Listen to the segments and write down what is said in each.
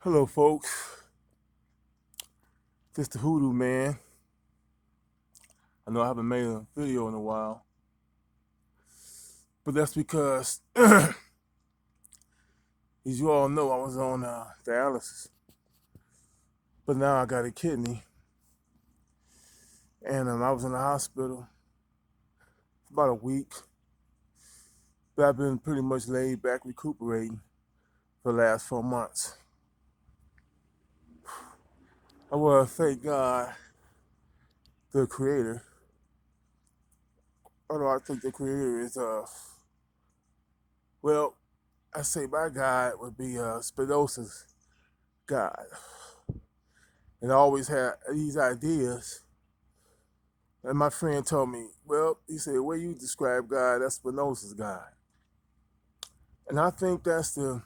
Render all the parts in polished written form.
Hello, folks. This the Hoodoo Man. I know I haven't made a video in a while, but that's because, as you all know, I was on dialysis, but now I got a kidney, and I was in the hospital for about a week. But I've been pretty much laid back recuperating for the last 4 months. I want to thank God, the Creator. Although I think the Creator is, well, I say my God would be Spinoza's God. And I always had these ideas. And my friend told me, well, he said, the way you describe God, that's Spinoza's God. And I think that's the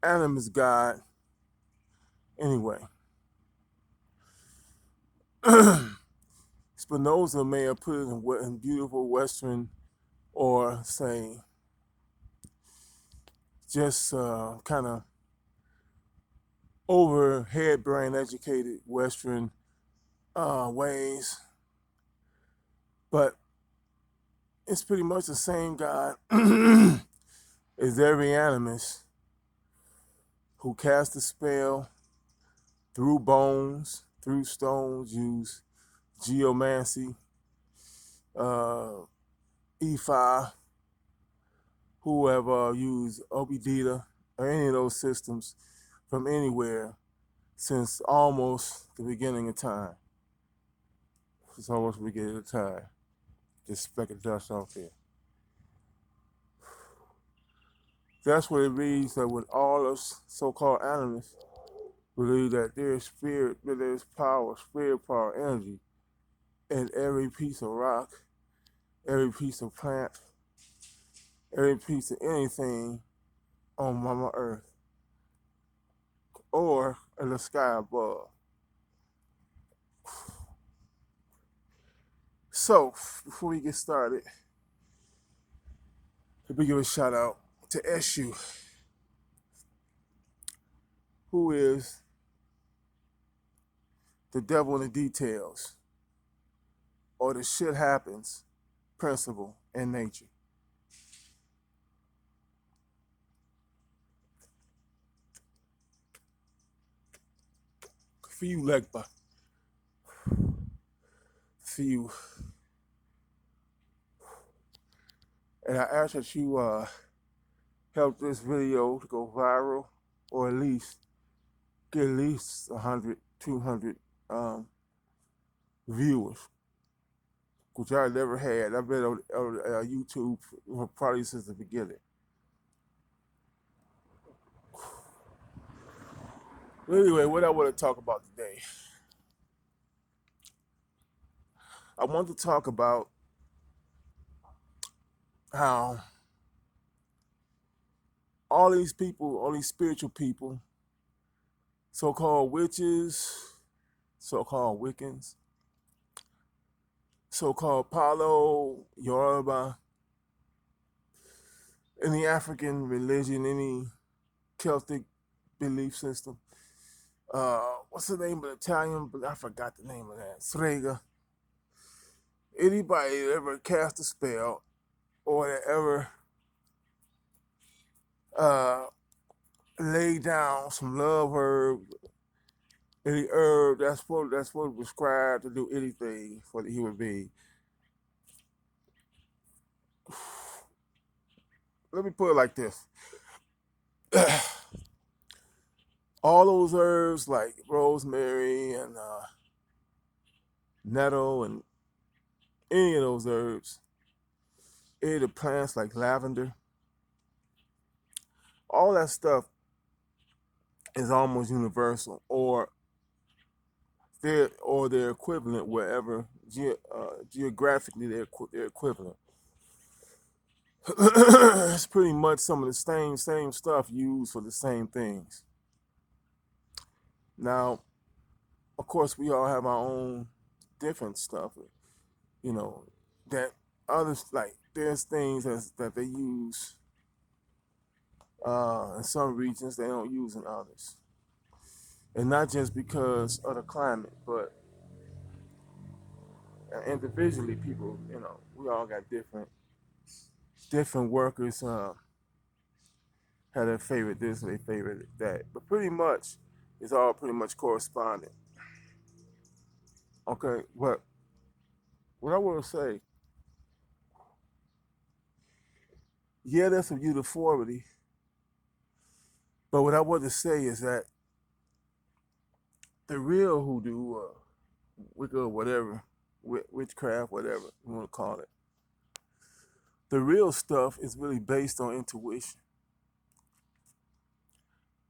animist God anyway. Spinoza may have put it in beautiful Western or say just kind of over head brain educated Western ways, but it's pretty much the same God as every animist who cast a spell through bones, through stones, use geomancy, uh, Ifa, who have used Obidita or any of those systems from anywhere since almost the beginning of time. It's almost the beginning of time. Just speck of dust off here. That's what it means that when all us so-called animals believe that there's spirit, that there's power, spirit power, energy in every piece of rock, every piece of plant, every piece of anything on Mama Earth or in the sky above. So, before we get started, let me give a shout out to SU, who is the devil in the details, or the shit happens principle in nature. For you, Legba, for you. And I ask that you help this video to go viral, or at least get at least 100, 200 viewers, which I never had. I've been on YouTube probably since the beginning. But anyway, what I want to talk about today, I want to talk about how all these people, all these spiritual people, so-called witches, so-called Wiccans, so-called Palo, Yoruba, any African religion, any Celtic belief system. What's the name of the Italian? I forgot the name of that. Srega. Anybody that ever cast a spell or that ever uh, lay down some love herb, any herb that's what prescribed to do anything for the human being. Let me put it like this. All those herbs like rosemary and nettle and any of those herbs, any of the plants like lavender, all that stuff is almost universal, or their equivalent wherever geographically they're equivalent. It's pretty much some of the same stuff used for the same things. Now, of course, we all have our own different stuff, you know, that others like. There's things that they use In some regions, they don't use in others. And not just because of the climate, but individually, people, we all got different workers have their favorite this and their favorite that. But pretty much, it's all pretty much corresponding. Okay, but what I want to say, yeah, there's some uniformity, but what I want to say is that the real hoodoo, wicca, whatever, witchcraft, whatever you want to call it, the real stuff is really based on intuition.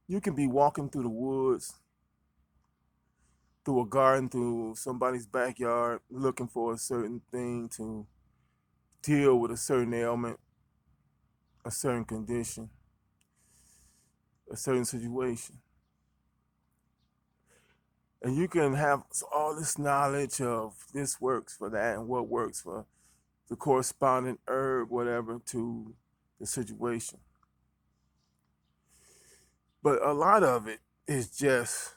You can be walking through the woods, through a garden, through somebody's backyard, looking for a certain thing to deal with a certain ailment, a certain condition, a certain situation. And you can have all this knowledge of this works for that and what works for the corresponding herb, whatever, to the situation. But a lot of it is just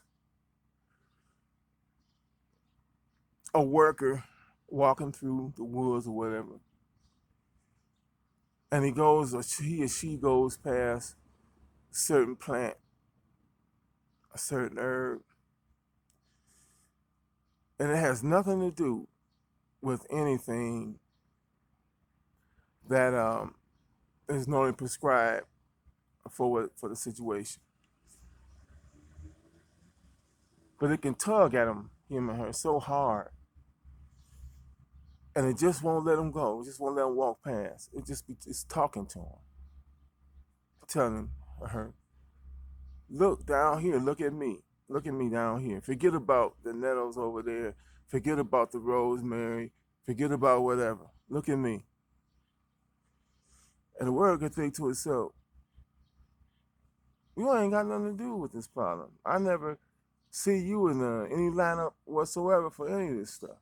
a worker walking through the woods or whatever. And he or she goes past a certain plant, a certain herb, and it has nothing to do with anything that is normally prescribed for the situation. But it can tug at him or her, so hard, and it just won't let him go. It just won't let him walk past. It's talking to him, telling him or her, look down here, look at me down here. Forget about the nettles over there. Forget about the rosemary. Forget about whatever. Look at me. And the word could think to itself, you ain't got nothing to do with this problem. I never see you in any lineup whatsoever for any of this stuff.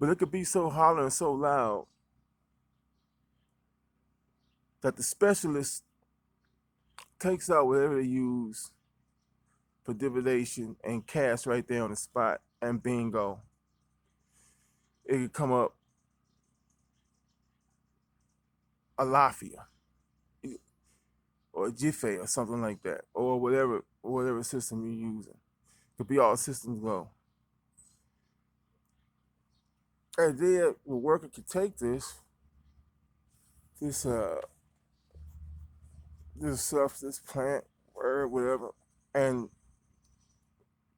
But it could be so hollow and so loud that the specialist takes out whatever they use for divination and cast right there on the spot, and bingo, it could come up a lafia or a jiffy or something like that, or whatever system you're using. It could be all systems go. And then the worker could take this this stuff, this plant, herb, whatever, and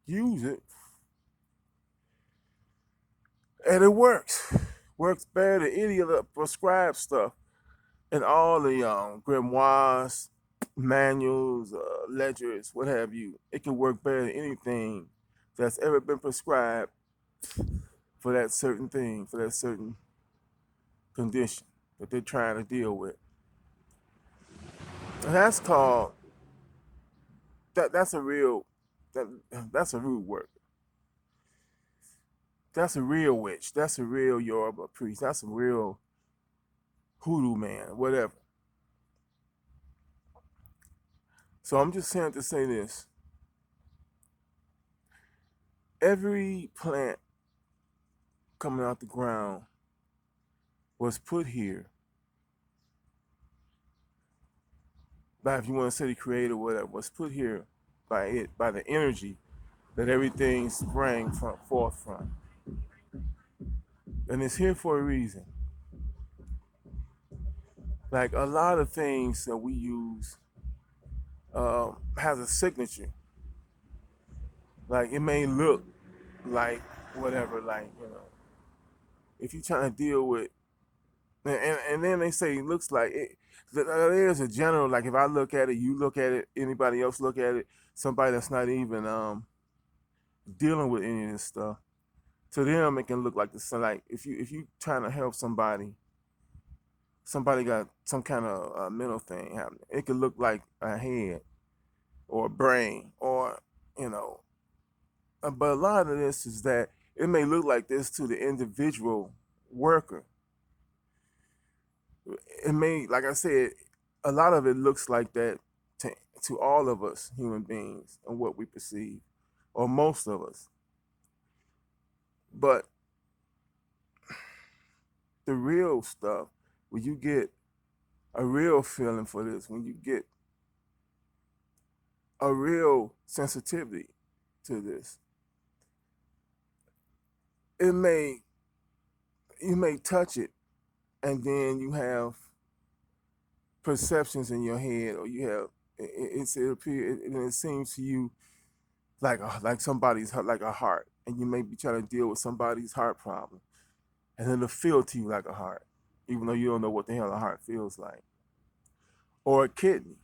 use it, and it works. Works better than any of the prescribed stuff in all the grimoires, manuals, ledgers, what have you. It can work better than anything that's ever been prescribed for that certain thing, for that certain condition that they're trying to deal with. And that's called that's a real that that's a root work. That's a real witch. That's a real Yoruba priest. That's a real hoodoo man, whatever. So I'm just saying to say this. Every plant coming out the ground was put here by, if you want to say the creator, whatever, was put here by the energy that everything sprang forth from. And it's here for a reason. Like a lot of things that we use has a signature. Like it may look like whatever, like, if you're trying to deal with, and then they say it looks like it. There's a general, like if I look at it, you look at it, anybody else look at it, somebody that's not even dealing with any of this stuff, to them it can look like the sun. Like if you trying to help somebody got some kind of mental thing happening, it could look like a head or a brain, or you know. But a lot of this is that it may look like this to the individual worker. It may, like I said, a lot of it looks like that to, to all of us human beings and what we perceive, or most of us. But the real stuff, when you get a real feeling for this, when you get a real sensitivity to this, it may you may touch it, and then you have perceptions in your head, or you have it seems to you like somebody's like a heart, and you may be trying to deal with somebody's heart problem, and it'll feel to you like a heart, even though you don't know what the hell a heart feels like, or a kidney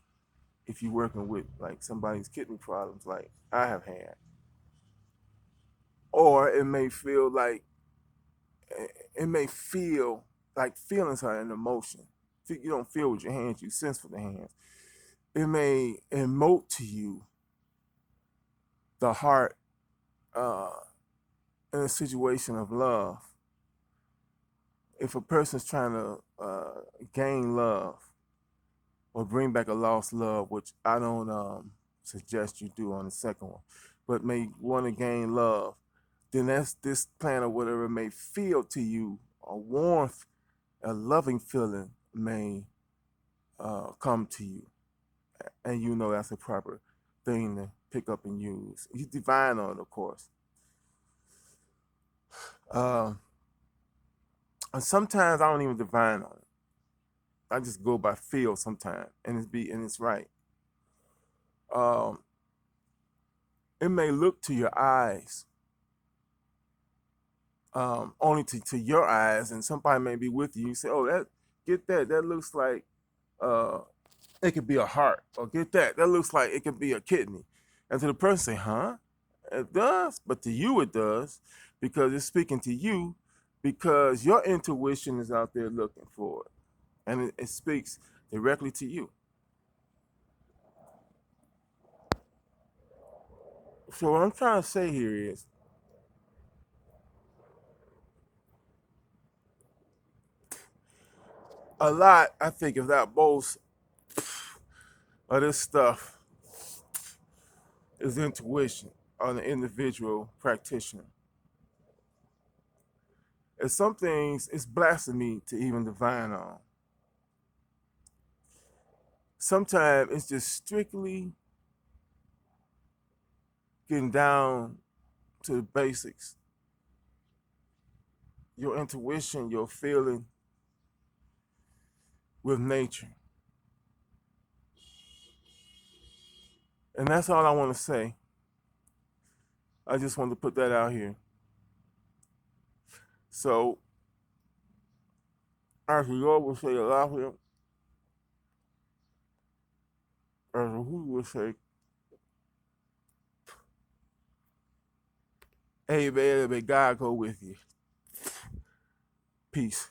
if you're working with like somebody's kidney problems, like I have had, or it may feel like feelings are an emotion. You don't feel with your hands, you sense with the hands. It may emote to you the heart uh, in a situation of love. If a person's trying to gain love or bring back a lost love, which I don't suggest you do on the second one, but may want to gain love, then that's this plant or whatever may feel to you a warmth, a loving feeling may come to you, and you know that's a proper thing to pick up and use. You divine on it, of course. Uh, and sometimes I don't even divine on it. I just go by feel sometimes, and it's right. Um, it may look to your eyes, only to your eyes, and somebody may be with you. You say, "Oh, that looks like uh, it could be a heart," or "Get that looks like it could be a kidney," and to the person say, "Huh? It does," but to you it does because it's speaking to you because your intuition is out there looking for it, and it speaks directly to you. So what I'm trying to say here is a lot, I think, if not most, of this stuff is intuition on the individual practitioner. And some things it's blasphemy to even divine on. Sometimes it's just strictly getting down to the basics. Your intuition, your feeling with nature. And that's all I want to say. I just wanted to put that out here. So, as the Lord will say a lot here, as who will say, "Hey man, may God go with you." Peace.